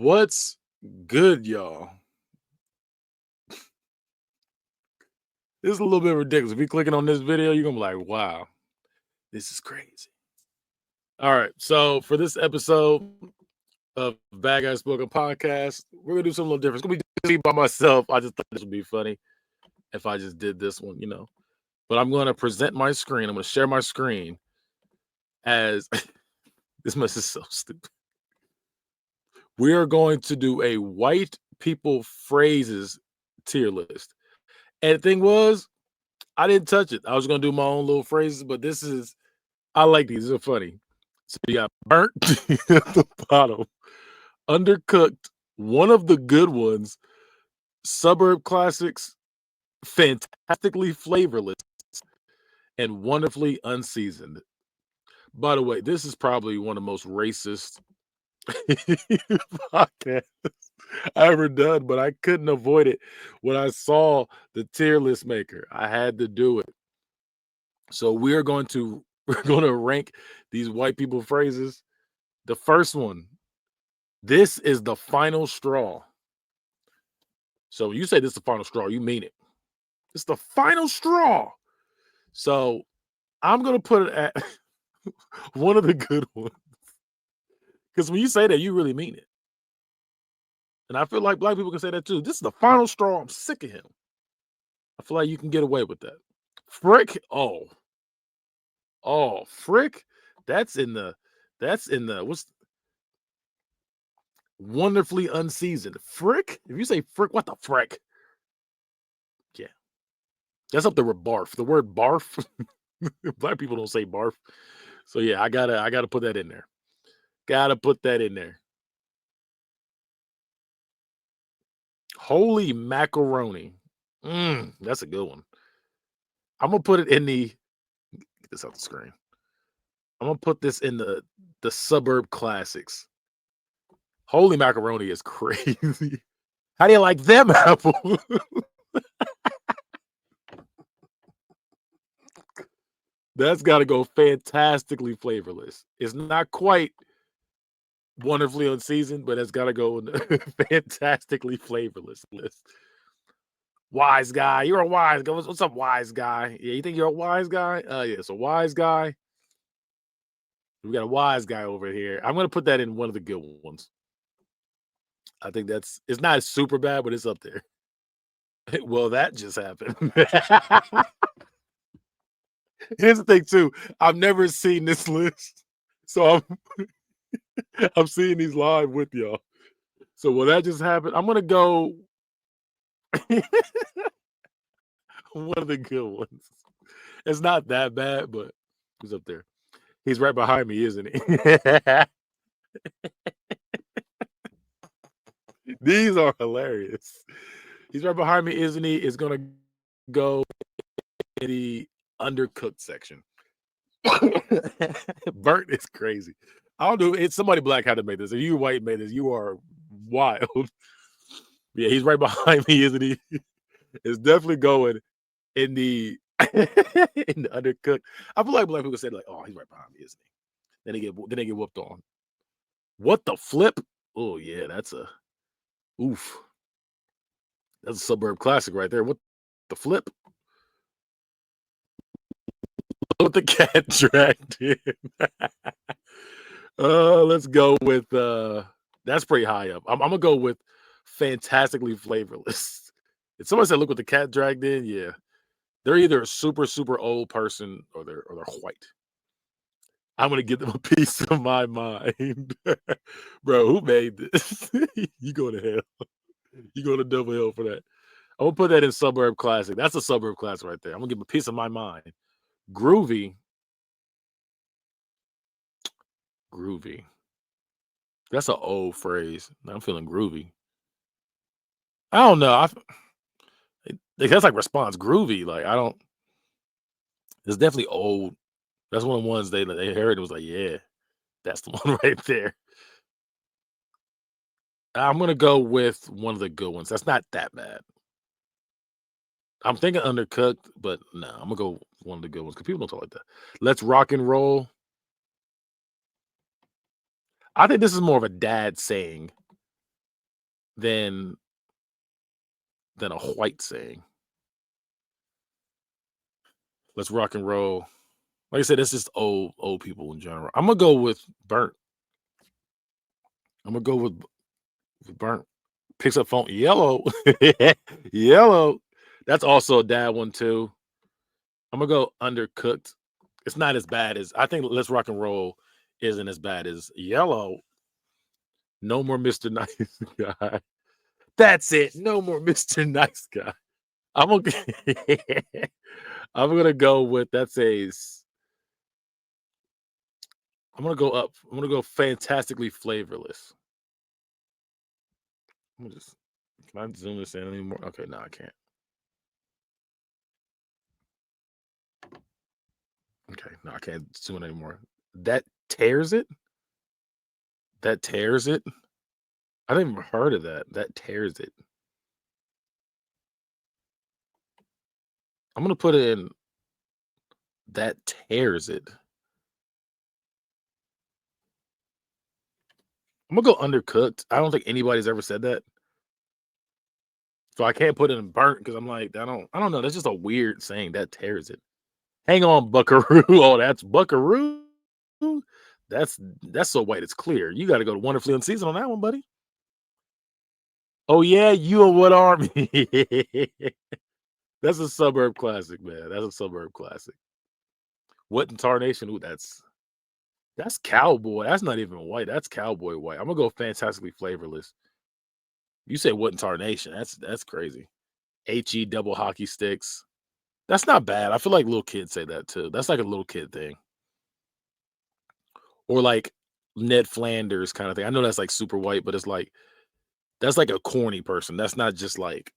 What's good, y'all? This is a little bit ridiculous. If you're clicking on this video, you're gonna be like, wow, this is crazy. All right. So for this episode of Bad Guys Spoken Podcast, we're gonna do something a little different. It's gonna be just by myself. I just thought this would be funny if I just did this one. But I'm gonna present my screen. I'm gonna share my screen as this mess is so stupid. We are going to do a white people phrases tier list. And the thing was, I didn't touch it. I was gonna do my own little phrases, but I like these. These are funny. So you got burnt at the bottom, undercooked, one of the good ones, suburb classics, fantastically flavorless, and wonderfully unseasoned. By the way, this is probably one of the most racist podcasts I ever done, but I couldn't avoid it when I saw the tier list maker. I had to do it. So we're going to rank these white people phrases. The first one, this is the final straw. So when you say this is the final straw, you mean it. It's the final straw. So I'm going to put it at one of the good ones. Because when you say that, you really mean it. And I feel like black people can say that too. This is the final straw. I'm sick of him. I feel like you can get away with that. Frick. Oh, frick. That's in the what's wonderfully unseasoned. Frick? If you say frick, what the frick? Yeah. That's up there with barf. The word barf. Black people don't say barf. So yeah, I gotta put that in there. Gotta put that in there. Holy macaroni. That's a good one. I'm gonna put it in the get this off the screen. I'm gonna put this in the suburb classics. Holy macaroni is crazy. How do you like them apples? That's got to go fantastically flavorless. It's not quite wonderfully unseasoned, but it's got to go in the fantastically flavorless list. Wise guy. You're a wise guy. What's up, wise guy? Yeah, you think you're a wise guy? Yeah, so wise guy. We got a wise guy over here. I'm going to put that in one of the good ones. I think it's not super bad, but it's up there. Well, that just happened. Here's the thing, too. I've never seen this list. So I'm seeing these live with y'all. So will that just happen? I'm gonna go one of the good ones. It's not that bad, but he's up there. He's right behind me, isn't he? These are hilarious. He's right behind me, isn't he? It's gonna go in the undercooked section. Burnt is crazy. I don't know. It's somebody black had to make this. If you white made this, you are wild. Yeah, he's right behind me, isn't he? It's definitely going in the in the undercooked. I feel like black people say like, "Oh, he's right behind me, isn't he?" Then they get whooped on. What the flip? Oh yeah, that's a oof. That's a suburb classic right there. What the flip? What the cat dragged in. Let's go with that's pretty high up. I'm gonna go with fantastically flavorless. If somebody said look what the cat dragged in, yeah. They're either a super, super old person or they're white. I'm gonna give them a piece of my mind. Bro, who made this? You go to hell. You go to double hell for that. I'm gonna put that in suburb classic. That's a suburb classic right there. I'm gonna give them a piece of my mind. Groovy. Groovy. That's an old phrase. I'm feeling groovy. I don't know. That's like response groovy. Like I don't. It's definitely old. That's one of the ones they heard. It was like, yeah, that's the one right there. I'm gonna go with one of the good ones. That's not that bad. I'm thinking undercooked, but no, I'm gonna go with one of the good ones because people don't talk like that. Let's rock and roll. I think this is more of a dad saying than a white saying. Let's rock and roll. Like I said, it's just old people in general. I'm gonna go with burnt. I'm gonna go with burnt. Picks up phone yellow. Yellow. That's also a dad one too. I'm gonna go undercooked. It's not as bad as I think Let's Rock and Roll isn't as bad as yellow. No more Mr. Nice Guy. That's it. No more Mr. Nice Guy. I'm gonna I'm gonna go with that's a I'm gonna go up. I'm gonna go fantastically flavorless. Let me just can I zoom this in anymore? Okay, no, I can't. Okay, no, I can't zoom it anymore. That tears it? That tears it? I didn't even heard of that. That tears it. I'm gonna put it in that tears it. I'm gonna go undercooked. I don't think anybody's ever said that. So I can't put it in burnt because I'm like, I don't know. That's just a weird saying that tears it. Hang on, Buckaroo. Oh, that's Buckaroo. That's so white it's clear. You got to go to Wonderfully Unseasoned on that one, buddy. Oh yeah, you and what army? That's a suburb classic, man. That's a suburb classic. What in tarnation? Ooh, that's cowboy. That's not even white. That's cowboy white. I'm gonna go fantastically flavorless. You say what in tarnation? That's crazy. HE double hockey sticks. That's not bad. I feel like little kids say that too. That's like a little kid thing. Or like Ned Flanders kind of thing. I know that's like super white, but it's like that's like a corny person. That's not just like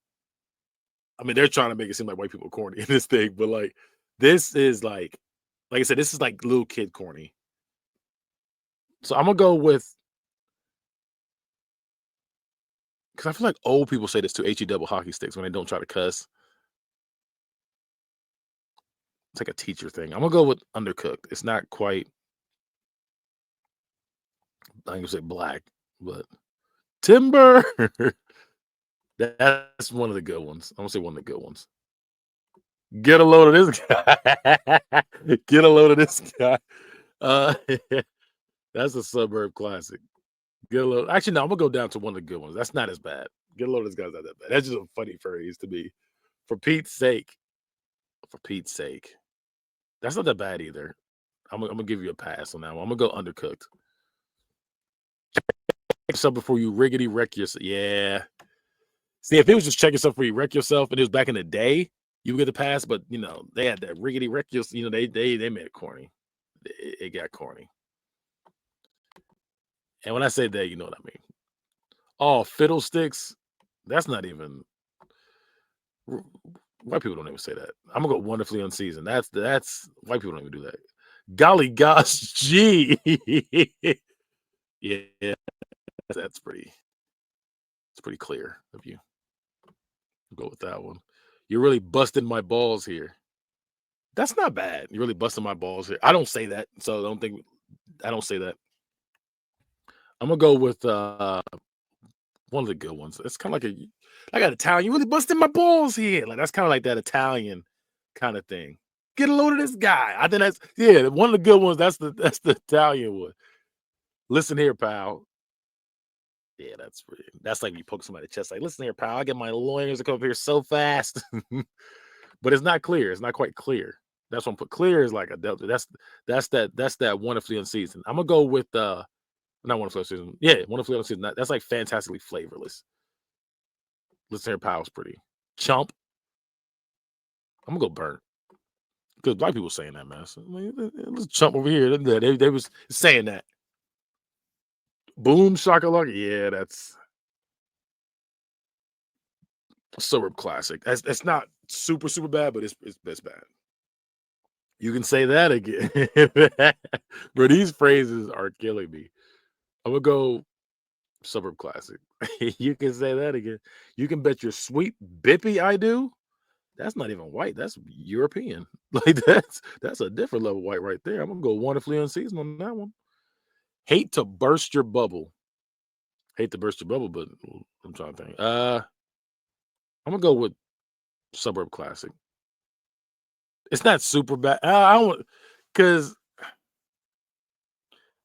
I mean, they're trying to make it seem like white people are corny in this thing, but like this is like I said, this is like little kid corny. So I'm gonna go with because I feel like old people say this to HE double hockey sticks when they don't try to cuss. It's like a teacher thing. I'm gonna go with undercooked. It's not quite I ain't gonna say black, but timber. That's one of the good ones. I'm gonna say one of the good ones. Get a load of this guy. Get a load of this guy. Uh, that's a suburb classic. Get a load. Actually, no, I'm gonna go down to one of the good ones. That's not as bad. Get a load of this guy's not that bad. That's just a funny phrase to me. For Pete's sake. For Pete's sake. That's not that bad either. I'm gonna give you a pass on that one. I'm gonna go undercooked. So before you riggedy wreck yourself. Yeah. See, if it was just check yourself before you wreck yourself, and it was back in the day, you would get the pass. But they had that riggedy wreck yourself. They made it corny. It got corny. And when I say that, you know what I mean. Oh, fiddlesticks. That's not even white people don't even say that. I'm gonna go wonderfully unseasoned. That's white people don't even do that. Golly gosh, gee. Yeah, that's pretty clear of you. Go with that one. You're really busting my balls here. That's not bad. You're really busting my balls here. I don't say that, so I don't say that. I'm gonna go with one of the good ones. It's kind of like I got Italian. You really busting my balls here. Like that's kind of like that Italian kind of thing. Get a load of this guy. I think that's one of the good ones. That's the Italian one. Listen here, pal. Yeah, that's like you poke somebody in the chest. Like, listen here, pal. I get my lawyers to come up here so fast, but it's not clear. It's not quite clear. That's one put clear is like a delta. That's that wonderfully unseasoned. I'm gonna go with not wonderfully unseasoned. Yeah, wonderfully unseasoned. That's like fantastically flavorless. Listen here, pal's pretty. Chump. I'm gonna go burnt because black people saying that, man. So, let's chump over here. They was saying that. Boom shakalaka. Yeah, that's a suburb classic. That's not super bad, but it's bad. You can say that again, bro. These phrases are killing me. I'm gonna go suburb classic. You can say that again. You can bet your sweet bippy I do. That's not even white. That's European. Like that's a different level white right there. I'm gonna go wonderfully unseasoned on that one. Hate to burst your bubble. Hate to burst your bubble, but I'm trying to think. I'm gonna go with suburb classic. It's not super bad. I don't because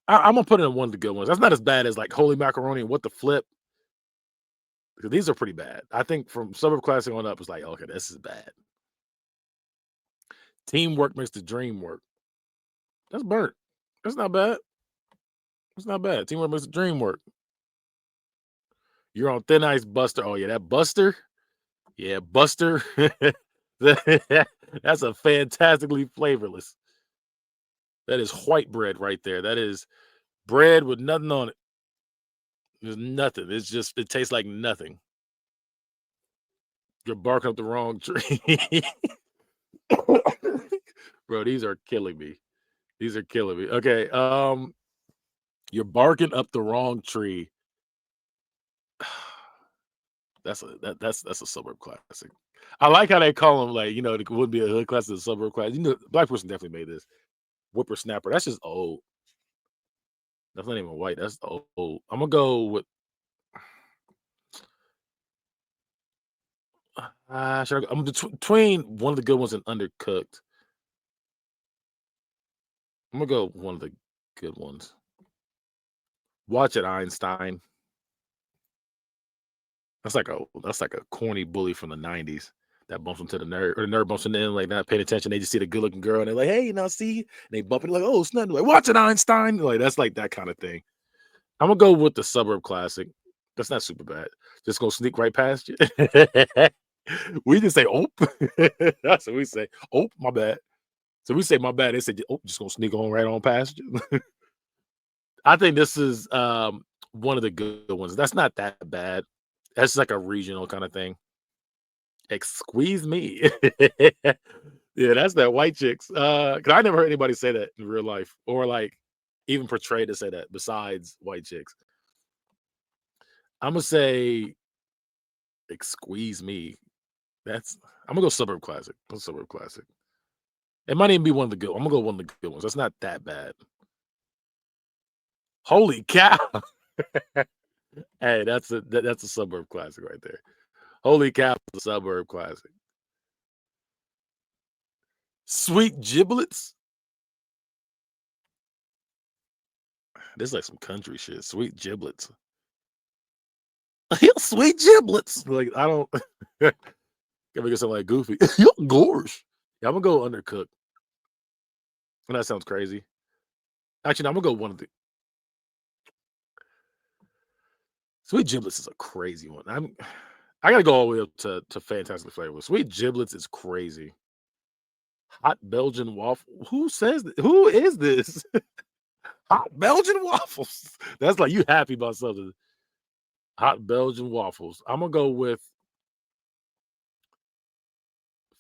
I'm gonna put it in one of the good ones. That's not as bad as like holy macaroni and what the flip. Because these are pretty bad. I think from suburb classic on up, it's like okay, this is bad. Teamwork makes the dream work. That's burnt. That's not bad. That's not bad. Teamwork makes the dream work. You're on thin ice, Buster. Oh yeah, that Buster. Yeah, Buster. That's a fantastically flavorless. That is white bread right there. That is bread with nothing on it. There's nothing. It's just it tastes like nothing. You're barking up the wrong tree. Bro, these are killing me. These are killing me. Okay, you're barking up the wrong tree. That's a suburb classic. I like how they call them like, it would be a hood class, a suburb class. Black person definitely made this. Whippersnapper. That's just old. That's not even white. That's old. I'm gonna go with should I go? I'm between one of the good ones and undercooked. I'm gonna go one of the good ones. Watch it, Einstein. That's like a corny bully from the '90s that bumps into the nerd, or the nerd bumps into them, like not paying attention. They just see the good looking girl and they're like, "Hey, see?" And they bump it like, "Oh, it's nothing." Like, watch it, Einstein. Like that's like that kind of thing. I'm gonna go with the suburb classic. That's not super bad. Just gonna sneak right past you. We just say, "Oh," that's what we say. "Oh, my bad." So we say, "My bad." They said, "Oh, just gonna sneak on right on past you." I think this is one of the good ones. That's not that bad. That's like a regional kind of thing. Squeeze me. Yeah, that's that white chicks. Cause I never heard anybody say that in real life or like even portray to say that besides white chicks. I'm gonna say squeeze me. That's I'm gonna go suburb classic. Go suburb classic. It might even be one of the good. I'm gonna go one of the good ones. That's not that bad. Holy cow! Hey, that's a suburb classic right there. Holy cow, a suburb classic. Sweet giblets. This is like some country shit. Sweet giblets. Sweet giblets. Like I don't. Gotta make it sound like goofy. Gosh. Yeah, I'm gonna go undercooked. And that sounds crazy. Actually, no, I'm gonna go one of the sweet giblets is a crazy one. I gotta go all the way up to fantastic flavor. Sweet giblets is crazy. Hot Belgian waffle. Who says who is this? Hot Belgian waffles. That's like you happy about something. Hot Belgian waffles. I'm gonna go with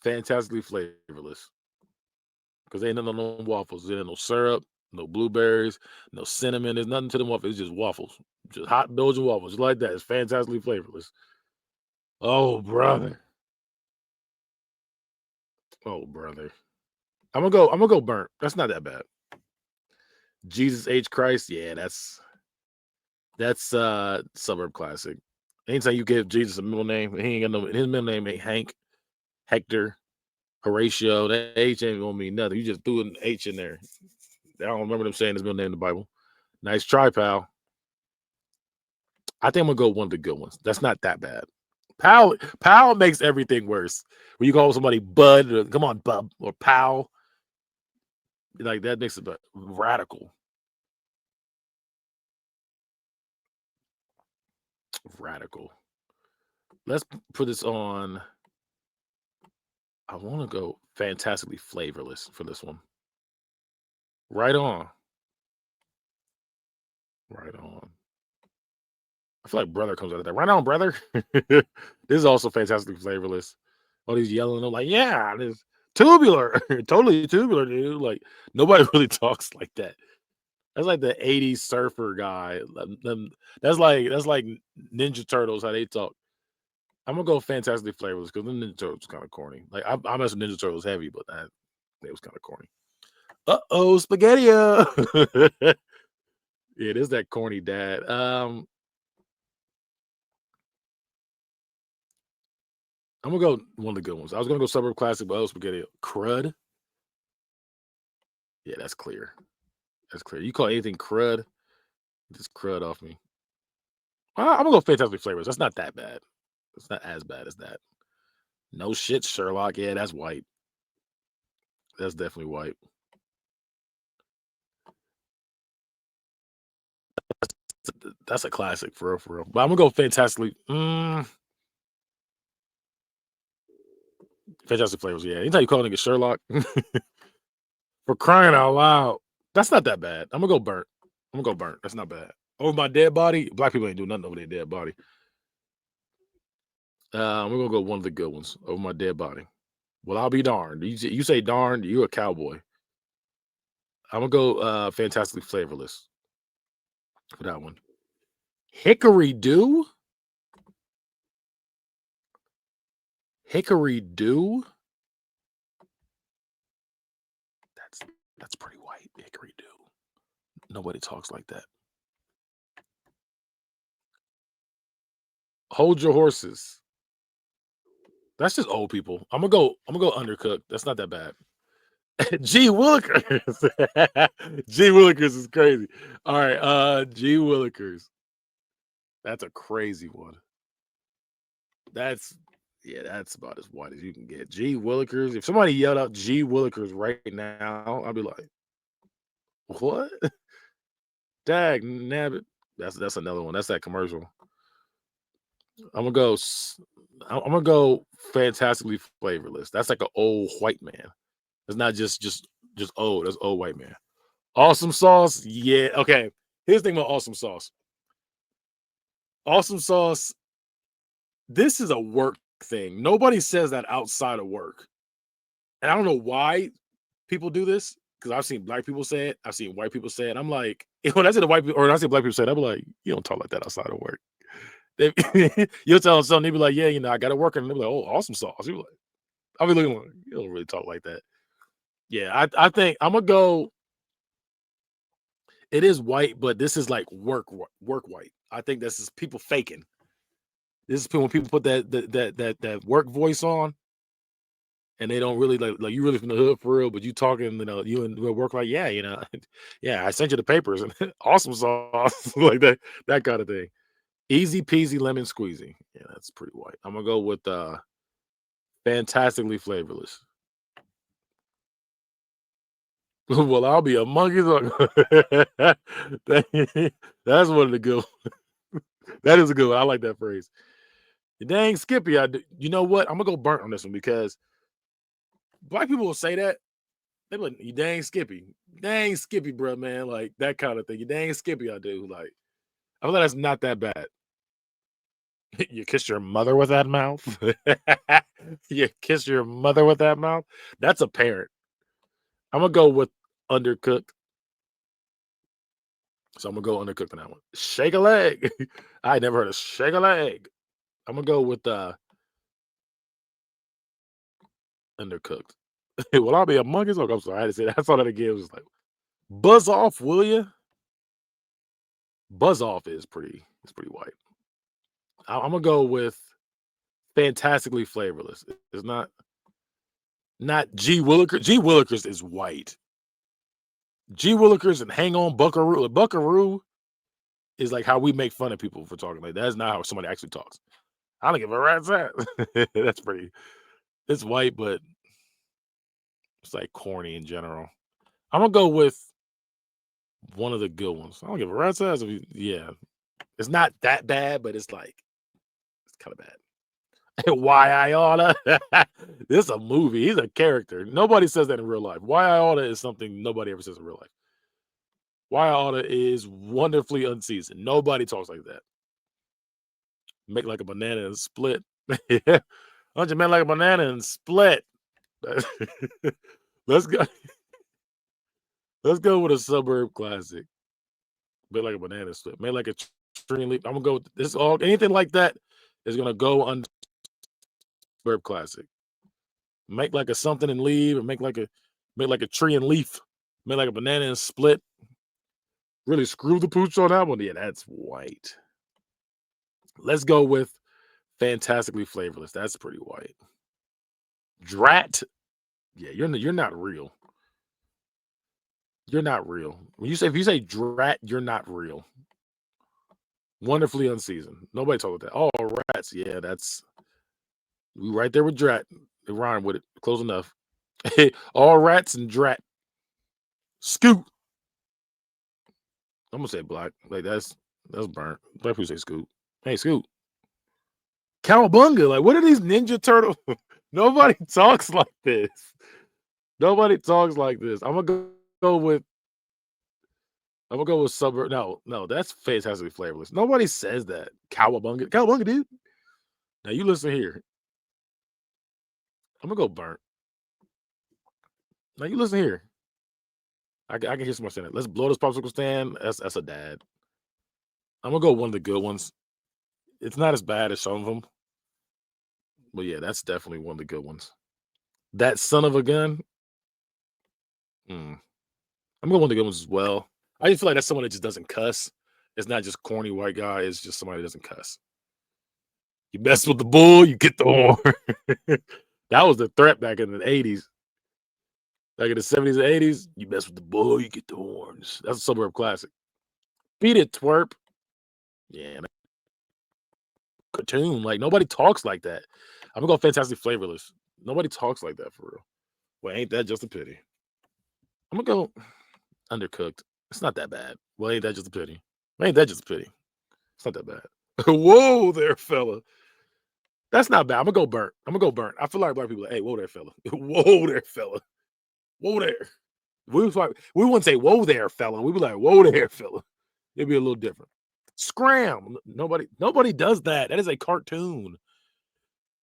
fantastically flavorless because ain't nothing on no waffles. There ain't no syrup, no blueberries, no cinnamon. There's nothing to them waffles. It's just waffles, just hot Belgian waffles, just like that. It's fantastically flavorless. Oh brother, oh brother. I'm gonna go burnt. That's not that bad. Jesus H Christ. Yeah, that's suburb classic. Anytime you give Jesus a middle name, he ain't got no his middle name ain't Hank, Hector, Horatio. That H ain't gonna mean nothing. You just threw an H in there. I don't remember them saying his middle name in the Bible. Nice try, pal. I think I'm gonna go one of the good ones. That's not that bad. Pal makes everything worse. When you call somebody Bud, or, come on, Bub, or Pal, like that makes it radical. Radical. Let's put this on. I want to go fantastically flavorless for this one. Right on. Right on. I feel like brother comes out of that. Right on, brother. This is also fantastically flavorless. All these yelling, I'm like, yeah, this tubular, totally tubular, dude. Like nobody really talks like that. That's like the '80s surfer guy. That's like Ninja Turtles how they talk. I'm gonna go fantastically flavorless because the Ninja Turtles kind of corny. Like I mess with Ninja Turtles heavy, but that it was kind of corny. Uh-oh, spaghetti. Yeah, it is that corny dad. I'm gonna go one of the good ones. I was gonna go suburb classic, but I was spaghetti. Crud. Yeah, that's clear. That's clear. You call anything crud, just crud off me. I'm gonna go fantastic flavors. That's not that bad. It's not as bad as that. No shit, Sherlock. Yeah, that's white. That's definitely white. That's a classic for real, for real. But I'm gonna go fantastically. Fantastic flavors. Yeah. Anytime you call a nigga Sherlock for crying out loud, that's not that bad. I'm gonna go burnt. I'm gonna go burnt. That's not bad. Over my dead body, black people ain't do nothing over their dead body. We're gonna go one of the good ones over my dead body. Well, I'll be darned. You say darned, you a cowboy. I'm gonna go fantastically flavorless for that one. Hickory Dew? Hickory Dew? That's that's pretty white. Hickory Dew. Nobody talks like that. Hold your horses. That's just old people. I'm gonna go undercooked. That's not that bad. G Willikers. G Willikers is crazy. All right, G Willikers. That's a crazy one. That's yeah, that's about as white as you can get. G Willikers. If somebody yelled out G Willikers right now, I'd be like, what? Dag nabbit. That's another one. That's that commercial. I'm gonna go. I'm gonna go fantastically flavorless. That's like an old white man. It's not just old. That's old white man. Awesome sauce. Yeah. Okay. Here's the thing about awesome sauce. Awesome sauce. This is a work thing. Nobody says that outside of work, and I don't know why people do this because I've seen black people say it. I've seen white people say it. I'm like, when I see the white people or when I see black people say it, I'm like, you don't talk like that outside of work. You'll tell them something, they'll be like, yeah, I got to work, and they'll be like, oh, awesome sauce. You'll be like, I'll be looking like, you don't really talk like that. Yeah, I think I'm gonna go. It is white, but this is like work white. I think this is people faking. This is when people put that work voice on, and they don't really like you really from the hood for real, but you talking, you and work like, yeah, yeah, I sent you the papers and awesome sauce like that kind of thing. Easy peasy lemon squeezy. Yeah, that's pretty white. I'm gonna go with fantastically flavorless. Well, I'll be a monkey's uncle. That's one of the good. That is a good one. I like that phrase. Dang Skippy, you know what? I'm gonna go burnt on this one because black people will say that. They be like, you dang Skippy, bro, man, like that kind of thing. You dang Skippy, I do. Like, I feel like that's not that bad. You kiss your mother with that mouth. You kiss your mother with that mouth. That's a parent. I'm gonna go with undercooked. So I'm gonna go undercooked on that one. Shake a leg. I never heard of shake a leg. I'm gonna go with undercooked. Well, I'll be a monkey's look. I'm sorry, I had to say that. I saw that again. It was like buzz off, will you? Buzz off is pretty. It's pretty white. I'm gonna go with fantastically flavorless. It's not G Willikers. G Willikers is white. G Willikers and hang on Buckaroo. Like, Buckaroo is like how we make fun of people for talking like that. That's not how somebody actually talks. I don't give a rat's ass. That's pretty. It's white, but it's like corny in general. I'm gonna go with one of the good ones. I don't give a rat's ass. Yeah, it's not that bad, but it's like it's kind of bad. Why I oughta? This is a movie. He's a character. Nobody says that in real life. Why I oughta is something nobody ever says in real life. Why I oughta is wonderfully unseasoned. Nobody talks like that. Make like a banana and split. Yeah. Why don't you make like a banana and split? Let's go. Let's go with a suburb classic. Make like a banana split. Make like a tree and leaf. I'm gonna go with this. All anything like that is gonna go under suburb classic. Make like a something and leave, or make like a tree and leaf. Make like a banana and split. Really screw the pooch on that one. Yeah, that's white. Let's go with Fantastically flavorless. That's pretty white. Drat. Yeah, you're not real. You're not real. When you say if you say drat, you're not real. Wonderfully unseasoned. Nobody told that. Oh, rats. Yeah, that's we right there with drat. They rhyme with it. Close enough. All rats and drat. Scoot. I'm gonna say black. Like that's burnt. Black people say scoot. Hey, scoot. Cowabunga. Like, what are these Ninja Turtle? Nobody talks like this. Nobody talks like this. Go with I'm gonna go with suburb. No, no, that's fantastically flavorless. Nobody says that. Cowabunga. Cowabunga, dude. Now you listen here. I'm gonna go burnt. Now you listen here. I can hear someone saying that. Let's blow this popsicle stand. That's a dad. I'm gonna go one of the good ones. It's not as bad as some of them, but yeah, that's definitely one of the good ones. That son of a gun. Mm, I'm going one of the good ones as well. I just feel like that's someone that just doesn't cuss. It's not just corny white guy. It's just somebody that doesn't cuss. You mess with the bull, you get the horn. That was the threat back in the 80s. Back in the 70s and 80s, you mess with the bull, you get the horns. That's a suburb classic. Beat it, twerp. Yeah, cartoon. Like nobody talks like that. I'm gonna go fantastic flavorless. Nobody talks like that for real. Well, ain't that just a pity? I'm gonna go undercooked. It's not that bad. Well, ain't that just a pity? Ain't that just a pity? It's not that bad. Whoa there, fella. That's not bad. I'm gonna go burnt. I'm gonna go burnt. I feel like black people are like, hey, whoa there, fella. Whoa there, fella. Whoa there. We wouldn't say whoa there, fella. We'd be like, whoa there, fella. It'd be a little different. Scram. Nobody does that. That is a cartoon.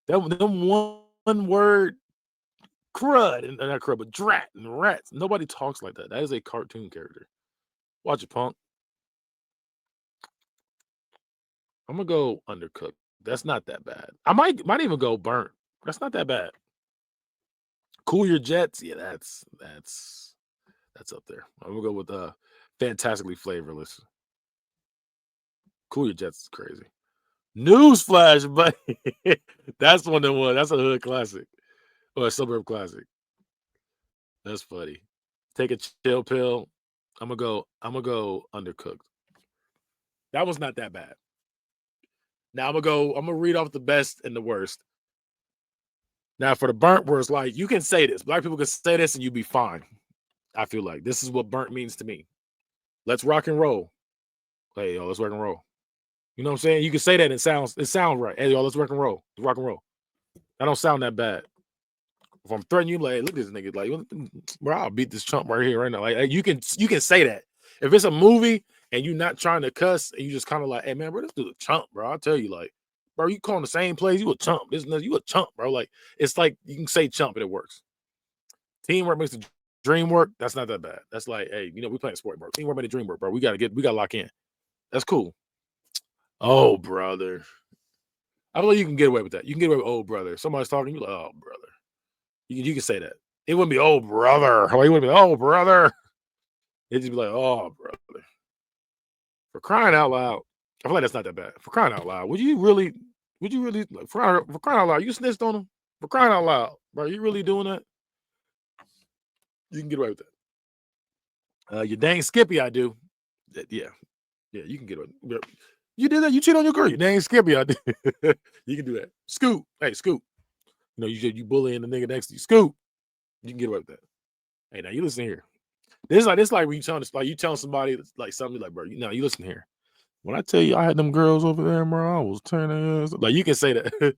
Them one word crud and not crud, but drat and rats. Nobody talks like that. That is a cartoon character. Watch it, punk. I'm gonna go undercooked. That's not that bad. I might even go burnt. That's not that bad. Cool your jets. Yeah, that's up there. I'm gonna go with fantastically flavorless. Cool your jets is crazy. Newsflash, buddy. That's one that one. That's a hood classic or a suburb classic. That's funny. Take a chill pill. I'm gonna go undercooked. That was not that bad. Now I'm gonna read off the best and the worst. Now for the burnt where it's like you can say this. Black people can say this and you be fine. I feel like this is what burnt means to me. Let's rock and roll. Hey yo, let's rock and roll. You know what I'm saying? You can say that and it sounds right. Hey yo, let's rock and roll. Let's rock and roll. That don't sound that bad. If I'm threatening you, like, hey, look at this nigga, like, bro, I'll beat this chump right here, right now. Like, you can say that. If it's a movie and you're not trying to cuss, and you just kind of like, hey man, bro, this dude a chump, bro. I'll tell you, like, bro, you calling the same plays, you a chump. You a chump, bro. Like, it's like you can say chump and it works. Teamwork makes the dream work. That's not that bad. That's like, hey, we playing sport, bro. Teamwork made the dream work, bro. We gotta lock in. That's cool. Oh, brother. I feel like you can get away with that. You can get away with oh brother. Somebody's talking, you like, oh brother. You can say that. It wouldn't be oh brother. Like, it wouldn't be oh brother. It'd just be like, oh brother. For crying out loud. I feel like that's not that bad. For crying out loud. Would you really like, for crying out loud? You snitched on him? For crying out loud, bro. You really doing that? You can get away with that. You dang Skippy, I do. Yeah. Yeah, you can get away. You did that. You cheat on your girl. You dang Skippy, I do. You can do that. Scoot. Hey, Scoot. You said you bullying the nigga next to you. Scoot. You can get away with that. Hey, now you listen here. This like when you telling somebody like something like, bro, you listen here. When I tell you I had them girls over there, bro, I was turning like you can say that.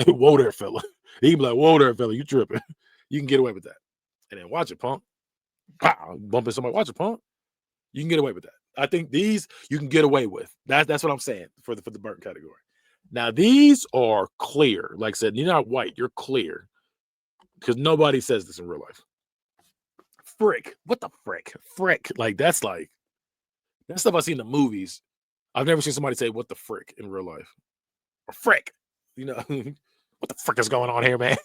Whoa there, fella. He can be like, whoa there, fella, you tripping. You can get away with that. And then watch it, punk. Pow, bumping somebody, watch it, punk. You can get away with that. I think these you can get away with. That's what I'm saying for the burnt category. Now these are clear. Like I said, you're not white, you're clear. Because nobody says this in real life. Frick. What the frick? Frick. Like that's stuff I see in the movies. I've never seen somebody say what the frick in real life. Or frick. What the frick is going on here, man?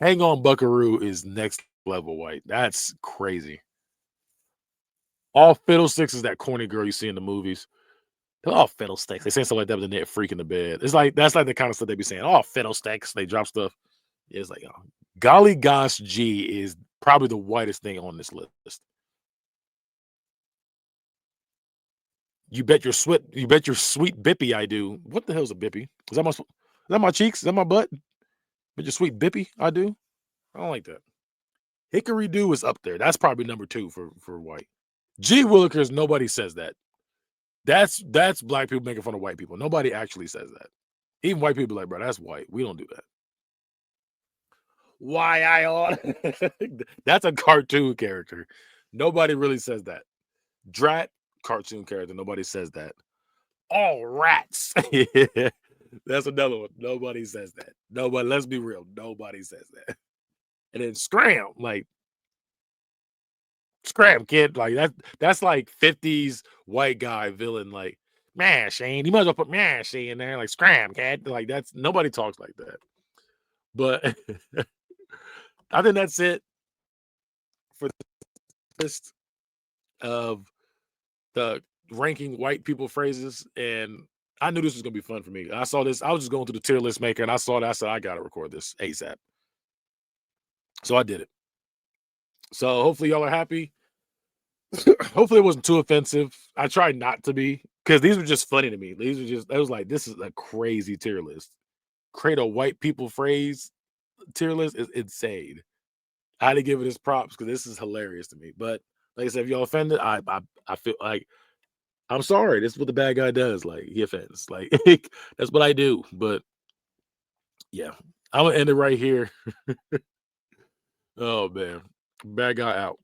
Hang on, Buckaroo is next level white. That's crazy. All fiddlesticks is that corny girl you see in the movies. Oh, fiddlesticks. They say stuff like that, but then they're freaking the bed. It's like that's like the kind of stuff they be saying. Oh, fiddlesticks. They drop stuff. It's like, oh, golly gosh, G is probably the whitest thing on this list. You bet your sweet bippy I do. What the hell's a bippy? Is that my cheeks? Is that my butt? Bet your sweet bippy I do. I don't like that. Hickory do is up there. That's probably number two for white. G Willikers, nobody says that. That's black people making fun of white people. Nobody actually says that. Even white people be like, bro, that's white. We don't do that. Why I ought that's a cartoon character. Nobody really says that. Drat, cartoon character. Nobody says that. All rats. Yeah, that's another one. Nobody says that. Nobody, let's be real. Nobody says that. And then scram, like scram, kid. Like that's like 50s white guy villain, like man, Shane. You might as well put man Shane in there, like scram, kid. Like that's nobody talks like that. But I think that's it for the list of the ranking white people phrases. And I knew this was gonna be fun for me. I saw this, I was just going through the tier list maker and I saw that. I said, I gotta record this ASAP. So I did it. So hopefully y'all are happy. Hopefully it wasn't too offensive. I tried not to be because these were just funny to me. These were just, I was like, this is a crazy tier list. Create a white people phrase tier list is insane. I had to give it his props because this is hilarious to me. But like I said, if y'all offended, I feel like I'm sorry. This is what the bad guy does. Like he offends. Like that's what I do. But yeah, I'm gonna end it right here. Oh man, bad guy out.